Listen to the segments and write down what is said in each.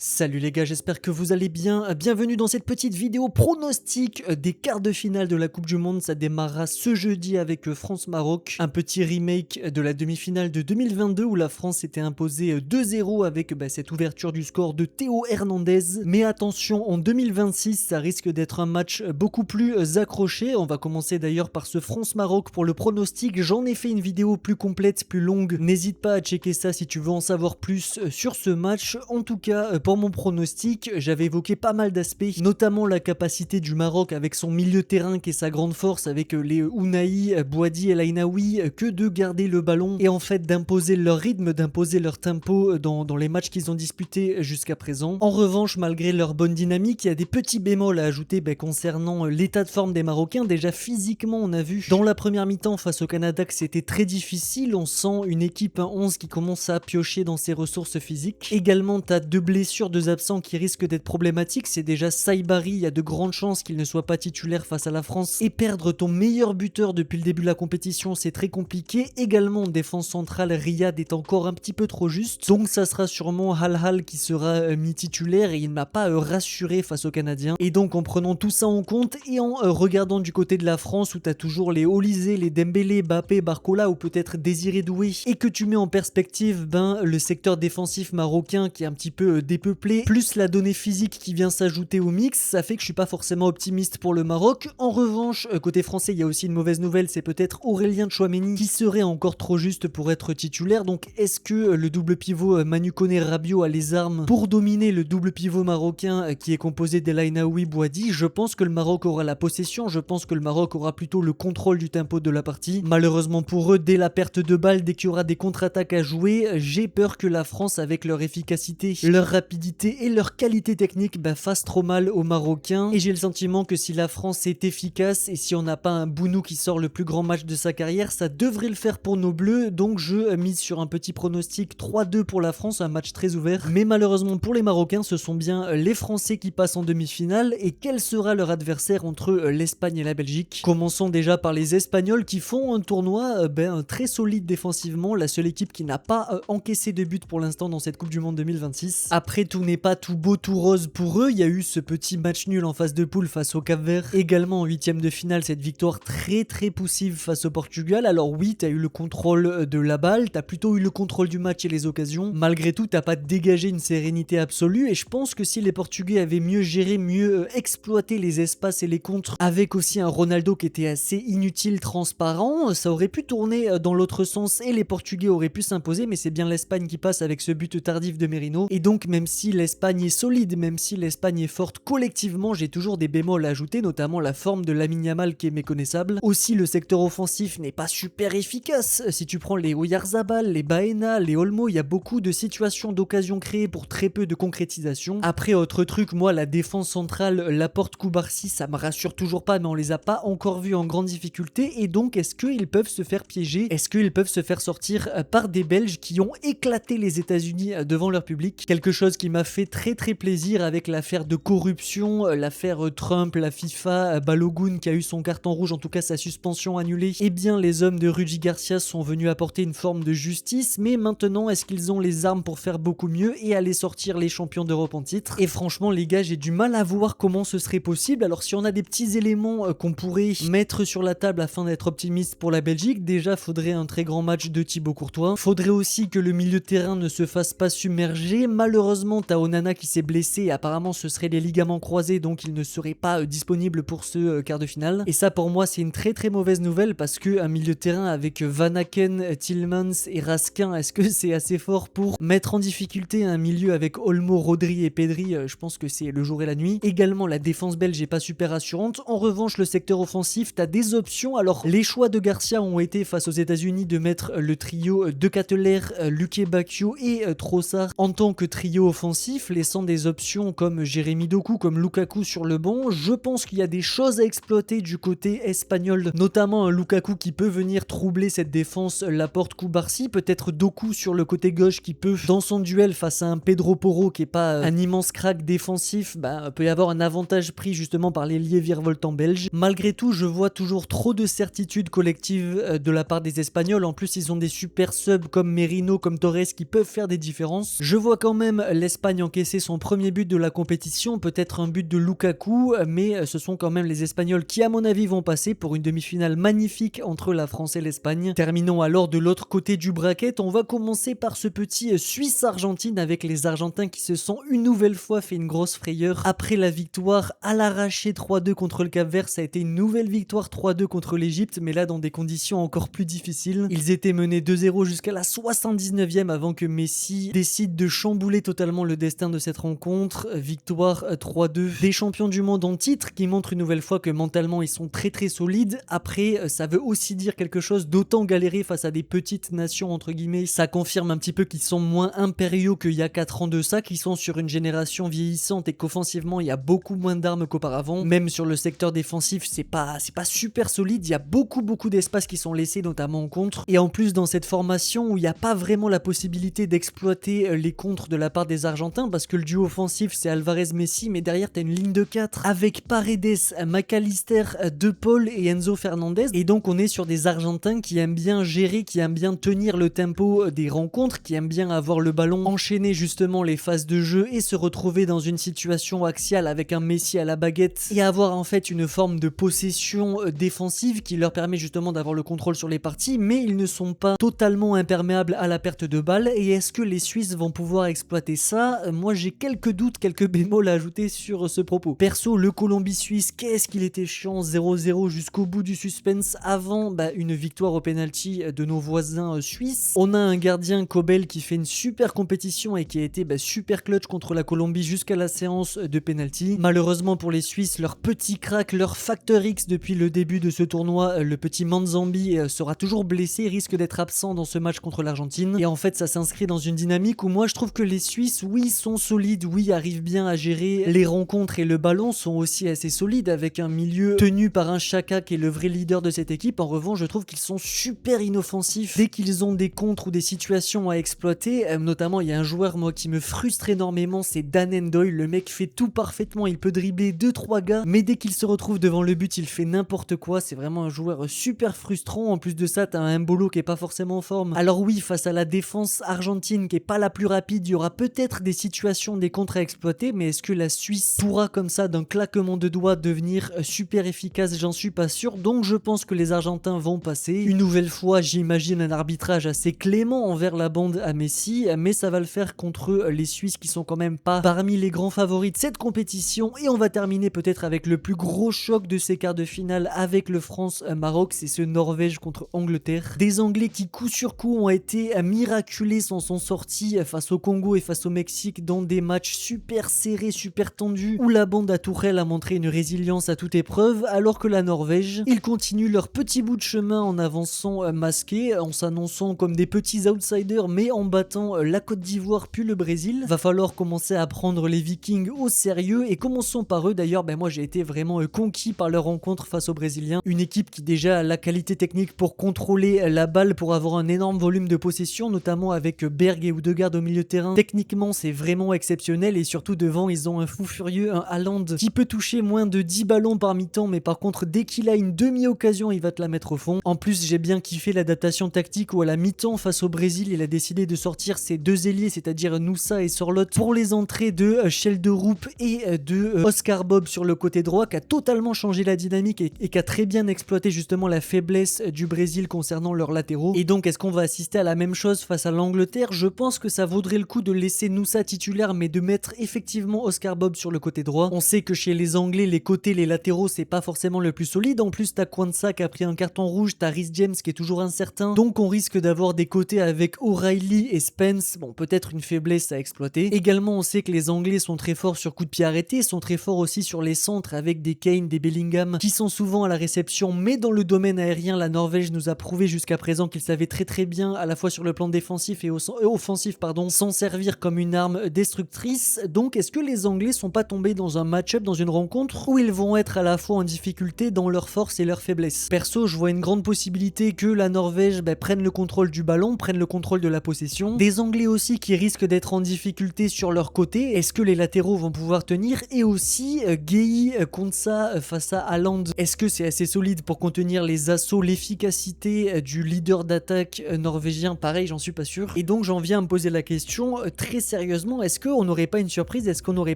Salut les gars, j'espère que vous allez bien. Bienvenue dans cette petite vidéo pronostic des quarts de finale de la Coupe du Monde. Ça démarrera ce jeudi avec France-Maroc. Un petit remake de la demi-finale de 2022 où la France s'était imposée 2-0 avec cette ouverture du score de Théo Hernandez. Mais attention, en 2026, ça risque d'être un match beaucoup plus accroché. On va commencer d'ailleurs par ce France-Maroc pour le pronostic. J'en ai fait une vidéo plus complète, plus longue. N'hésite pas à checker ça si tu veux en savoir plus sur ce match. En tout cas, pour mon pronostic, j'avais évoqué pas mal d'aspects, notamment la capacité du Maroc avec son milieu de terrain qui est sa grande force avec les Ounahi, Bouhaddi et Laïnaoui, que de garder le ballon et en fait d'imposer leur rythme, d'imposer leur tempo dans les matchs qu'ils ont disputés jusqu'à présent. En revanche, malgré leur bonne dynamique, il y a des petits bémols à ajouter concernant l'état de forme des Marocains. Déjà physiquement, on a vu dans la première mi-temps face au Canada que c'était très difficile. On sent une équipe 11 qui commence à piocher dans ses ressources physiques. Également, tu as deux blessures, deux absents qui risquent d'être problématiques. C'est déjà Saibari, il y a de grandes chances qu'il ne soit pas titulaire face à la France. Et perdre ton meilleur buteur depuis le début de la compétition, c'est très compliqué. Également, en défense centrale, Riyad est encore un petit peu trop juste. Donc ça sera sûrement Hal qui sera mis titulaire et il ne m'a pas rassuré face aux Canadiens. Et donc en prenant tout ça en compte et en regardant du côté de la France où tu as toujours les Olysée, les Dembélé, Bappé, Barcola ou peut-être Désiré Doué et que tu mets en perspective le secteur défensif marocain qui est un petit peu dépeuplé, plus la donnée physique qui vient s'ajouter au mix, ça fait que je suis pas forcément optimiste pour le Maroc. En revanche, côté français, il y a aussi une mauvaise nouvelle, c'est peut-être Aurélien Tchouaméni qui serait encore trop juste pour être titulaire. Donc est-ce que le double pivot Manu Koné-Rabiot a les armes pour dominer le double pivot marocain qui est composé d'Elainaoui Bouhaddi? Je pense que le Maroc aura la possession, je pense que le Maroc aura plutôt le contrôle du tempo de la partie. Malheureusement pour eux, dès la perte de balle, dès qu'il y aura des contre-attaques à jouer, j'ai peur que la France, avec leur efficacité, leur rapidité et leur qualité technique, fasse trop mal aux Marocains. Et j'ai le sentiment que si la France est efficace et si on n'a pas un Bounou qui sort le plus grand match de sa carrière, ça devrait le faire pour nos Bleus. Donc je mise sur un petit pronostic 3-2 pour la France, un match très ouvert. Mais malheureusement pour les Marocains, ce sont bien les Français qui passent en demi-finale. Et quel sera leur adversaire entre l'Espagne et la Belgique? Commençons déjà par les Espagnols qui font un tournoi très solide défensivement, la seule équipe qui n'a pas encaissé de but pour l'instant dans cette Coupe du Monde 2026. Après, tout n'est pas tout beau tout rose pour eux, il y a eu ce petit match nul en phase de poule face au Cap-Vert, également en huitième de finale cette victoire très poussive face au Portugal. Alors oui, t'as eu le contrôle de la balle, t'as plutôt eu le contrôle du match et les occasions, malgré tout t'as pas dégagé une sérénité absolue et je pense que si les Portugais avaient mieux géré, mieux exploité les espaces et les contres, avec aussi un Ronaldo qui était assez inutile, transparent, ça aurait pu tourner dans l'autre sens et les Portugais auraient pu s'imposer, mais c'est bien l'Espagne qui passe avec ce but tardif de Merino. Et donc même si l'Espagne est solide, même si l'Espagne est forte collectivement, j'ai toujours des bémols à ajouter, notamment la forme de Lamine Yamal qui est méconnaissable. Aussi le secteur offensif n'est pas super efficace. Si tu prends les Oyarzabal, les Baena, les Olmo, il y a beaucoup de situations d'occasion créées pour très peu de concrétisation. Après autre truc, moi la défense centrale, Laporte, Koubarsi, ça me rassure toujours pas, mais on les a pas encore vus en grande difficulté et donc est-ce qu'ils peuvent se faire piéger? Est-ce qu'ils peuvent se faire sortir par des Belges qui ont éclaté les États-Unis devant leur public? Quelque chose qui m'a fait très plaisir avec l'affaire de corruption, l'affaire Trump, la FIFA, Balogun qui a eu son carton rouge, en tout cas sa suspension annulée. Eh bien les hommes de Rudy Garcia sont venus apporter une forme de justice, mais maintenant est-ce qu'ils ont les armes pour faire beaucoup mieux et aller sortir les champions d'Europe en titre? Et franchement les gars, j'ai du mal à voir comment ce serait possible. Alors si on a des petits éléments qu'on pourrait mettre sur la table afin d'être optimiste pour la Belgique, déjà faudrait un très grand match de Thibaut Courtois. Faudrait aussi que le milieu de terrain ne se fasse pas submerger. Malheureusement t'as Onana qui s'est blessé et apparemment ce serait les ligaments croisés, donc il ne serait pas disponible pour ce quart de finale. Et ça pour moi c'est une très mauvaise nouvelle parce que un milieu de terrain avec Van Aken, Tielemans et Raskin, est-ce que c'est assez fort pour mettre en difficulté un milieu avec Olmo, Rodri et Pedri? Je pense que c'est le jour et la nuit. Également la défense belge est pas super rassurante. En revanche le secteur offensif, t'as des options. Alors les choix de Garcia ont été face aux États-Unis de mettre le trio de Cateller, Luque Bacchio et Trossard en tant que trio offensif, laissant des options comme Jérémy Doku, comme Lukaku sur le banc. Je pense qu'il y a des choses à exploiter du côté espagnol, notamment un Lukaku qui peut venir troubler cette défense, Laporte, Koubarsi, peut-être Doku sur le côté gauche qui peut, dans son duel face à un Pedro Porro qui est pas un immense crack défensif, peut y avoir un avantage pris justement par l'ailier virevoltant belge. Malgré tout, je vois toujours trop de certitudes collectives de la part des Espagnols. En plus, ils ont des super subs comme Merino, comme Torres qui peuvent faire des différences. Je vois quand même l'Espagne l'Espagne encaissait son premier but de la compétition, peut-être un but de Lukaku, mais ce sont quand même les Espagnols qui à mon avis vont passer pour une demi-finale magnifique entre la France et l'Espagne. Terminons alors de l'autre côté du bracket, on va commencer par ce petit Suisse-Argentine avec les Argentins qui se sont une nouvelle fois fait une grosse frayeur. Après la victoire à l'arraché 3-2 contre le Cap-Vert, ça a été une nouvelle victoire 3-2 contre l'Égypte, mais là dans des conditions encore plus difficiles. Ils étaient menés 2-0 jusqu'à la 79e avant que Messi décide de chambouler totalement le destin de cette rencontre. Victoire 3-2 des champions du monde en titre qui montre une nouvelle fois que mentalement ils sont très très solides. Après, ça veut aussi dire quelque chose, d'autant galérer face à des petites nations entre guillemets. Ça confirme un petit peu qu'ils sont moins impériaux qu'il y a 4 ans de ça, qu'ils sont sur une génération vieillissante et qu'offensivement il y a beaucoup moins d'armes qu'auparavant. Même sur le secteur défensif, c'est pas super solide, il y a beaucoup d'espaces qui sont laissés notamment en contre. Et en plus dans cette formation où il n'y a pas vraiment la possibilité d'exploiter les contres de la part des Argentins parce que le duo offensif c'est Alvarez-Messi, mais derrière t'as une ligne de 4 avec Paredes, McAllister, De Paul et Enzo Fernandez. Et donc on est sur des Argentins qui aiment bien gérer, qui aiment bien tenir le tempo des rencontres, qui aiment bien avoir le ballon, enchaîner justement les phases de jeu et se retrouver dans une situation axiale avec un Messi à la baguette et avoir en fait une forme de possession défensive qui leur permet justement d'avoir le contrôle sur les parties, mais ils ne sont pas totalement imperméables à la perte de balles. Et est-ce que les Suisses vont pouvoir exploiter ça? Moi j'ai quelques doutes, quelques bémols à ajouter sur ce propos. Perso, le Colombie-Suisse, qu'est-ce qu'il était chiant, 0-0 jusqu'au bout du suspense avant une victoire au penalty de nos voisins suisses. On a un gardien Kobel qui fait une super compétition et qui a été super clutch contre la Colombie jusqu'à la séance de penalty. Malheureusement pour les Suisses, leur petit crack, leur facteur X depuis le début de ce tournoi, le petit Manzambi sera toujours blessé, risque d'être absent dans ce match contre l'Argentine. Et en fait ça s'inscrit dans une dynamique où moi je trouve que les Suisses, oui, sont solides, oui, arrivent bien à gérer les rencontres et le ballon sont aussi assez solides avec un milieu tenu par un Xhaka qui est le vrai leader de cette équipe. En revanche, je trouve qu'ils sont super inoffensifs dès qu'ils ont des contres ou des situations à exploiter. Notamment, il y a un joueur moi qui me frustre énormément, c'est Dan Endoy. Le mec fait tout parfaitement, il peut dribbler 2-3 gars, mais dès qu'il se retrouve devant le but, il fait n'importe quoi. C'est vraiment un joueur super frustrant. En plus de ça, t'as un Mbolo qui est pas forcément en forme. Alors oui, face à la défense argentine qui est pas la plus rapide, il y aura peut-être des situations, des contres à exploiter, mais est-ce que la Suisse pourra comme ça d'un claquement de doigts devenir super efficace? J'en suis pas sûr. Donc je pense que les Argentins vont passer. Une nouvelle fois, j'imagine un arbitrage assez clément envers la bande à Messi, mais ça va le faire contre les Suisses qui sont quand même pas parmi les grands favoris de cette compétition. Et on va terminer peut-être avec le plus gros choc de ces quarts de finale avec le France-Maroc, c'est ce Norvège contre Angleterre. Des Anglais qui coup sur coup ont été miraculés, s'en sont sortis face au Congo et face au Mexique dans des matchs super serrés, super tendus, où la bande à Tourelle a montré une résilience à toute épreuve, alors que la Norvège, ils continuent leur petit bout de chemin en avançant masqué, en s'annonçant comme des petits outsiders, mais en battant la Côte d'Ivoire puis le Brésil. Va falloir commencer à prendre les Vikings au sérieux, et commençons par eux. D'ailleurs, moi j'ai été vraiment conquis par leur rencontre face aux Brésiliens, une équipe qui déjà a la qualité technique pour contrôler la balle, pour avoir un énorme volume de possession, notamment avec Berg et Odegaard au milieu de terrain. Techniquement c'est vraiment exceptionnel, et surtout devant ils ont un fou furieux, un Haaland qui peut toucher moins de 10 ballons par mi-temps, mais par contre dès qu'il a une demi-occasion il va te la mettre au fond. En plus j'ai bien kiffé l'adaptation tactique où à la mi-temps face au Brésil il a décidé de sortir ses deux ailiers, c'est-à-dire Nusa et Sorloth, pour les entrées de Schelderup et de Oscar Bob sur le côté droit, qui a totalement changé la dynamique et qui a très bien exploité justement la faiblesse du Brésil concernant leurs latéraux. Et donc est-ce qu'on va assister à la même chose face à l'Angleterre? Je pense que ça vaudrait le coup de laisser Nusa titulaire, mais de mettre effectivement Oscar Bob sur le côté droit. On sait que chez les Anglais, les côtés, les latéraux, c'est pas forcément le plus solide. En plus, t'as Kwanzaa qui a pris un carton rouge, t'as Reece James qui est toujours incertain. Donc on risque d'avoir des côtés avec O'Reilly et Spence. Bon, peut-être une faiblesse à exploiter. Également, on sait que les Anglais sont très forts sur coups de pied arrêtés, sont très forts aussi sur les centres avec des Kane, des Bellingham qui sont souvent à la réception, mais dans le domaine aérien, la Norvège nous a prouvé jusqu'à présent qu'ils savaient très bien, à la fois sur le plan défensif et offensif, s'en servir comme une arme destructrice. Donc est-ce que les Anglais sont pas tombés dans un match-up, dans une rencontre où ils vont être à la fois en difficulté dans leurs forces et leurs faiblesses? Perso, je vois une grande possibilité que la Norvège prenne le contrôle du ballon, prenne le contrôle de la possession. Des Anglais aussi qui risquent d'être en difficulté sur leur côté. Est-ce que les latéraux vont pouvoir tenir? Et aussi Gueye, Kwanzaa face à Haaland, est-ce que c'est assez solide pour contenir les assauts, l'efficacité du leader d'attaque norvégien? Pareil, j'en suis pas sûr. Et donc j'en viens à me poser la question très sérieusement, est-ce qu'on n'aurait pas une surprise? Est-ce qu'on n'aurait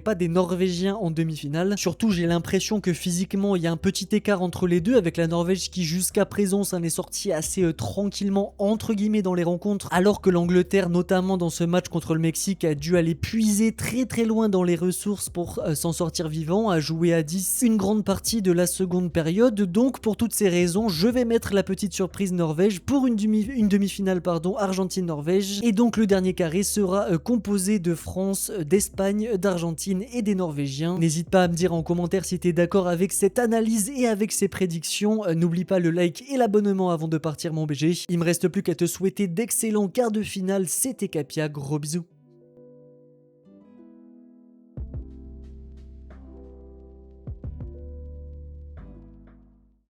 pas des Norvégiens en demi-finale? Surtout, j'ai l'impression que physiquement, il y a un petit écart entre les deux, avec la Norvège qui jusqu'à présent s'en est sortie assez tranquillement entre guillemets dans les rencontres, alors que l'Angleterre, notamment dans ce match contre le Mexique, a dû aller puiser très loin dans les ressources pour s'en sortir vivant, a joué à 10 une grande partie de la seconde période. Donc pour toutes ces raisons, je vais mettre la petite surprise Norvège pour une demi-finale Argentine-Norvège. Et donc le dernier carré sera composé de France, d'Espagne, d'Argentine et des Norvégiens. N'hésite pas à me dire en commentaire si tu es d'accord avec cette analyse et avec ces prédictions. N'oublie pas le like et l'abonnement avant de partir mon BG. Il me reste plus qu'à te souhaiter d'excellents quarts de finale. C'était Capia, gros bisous.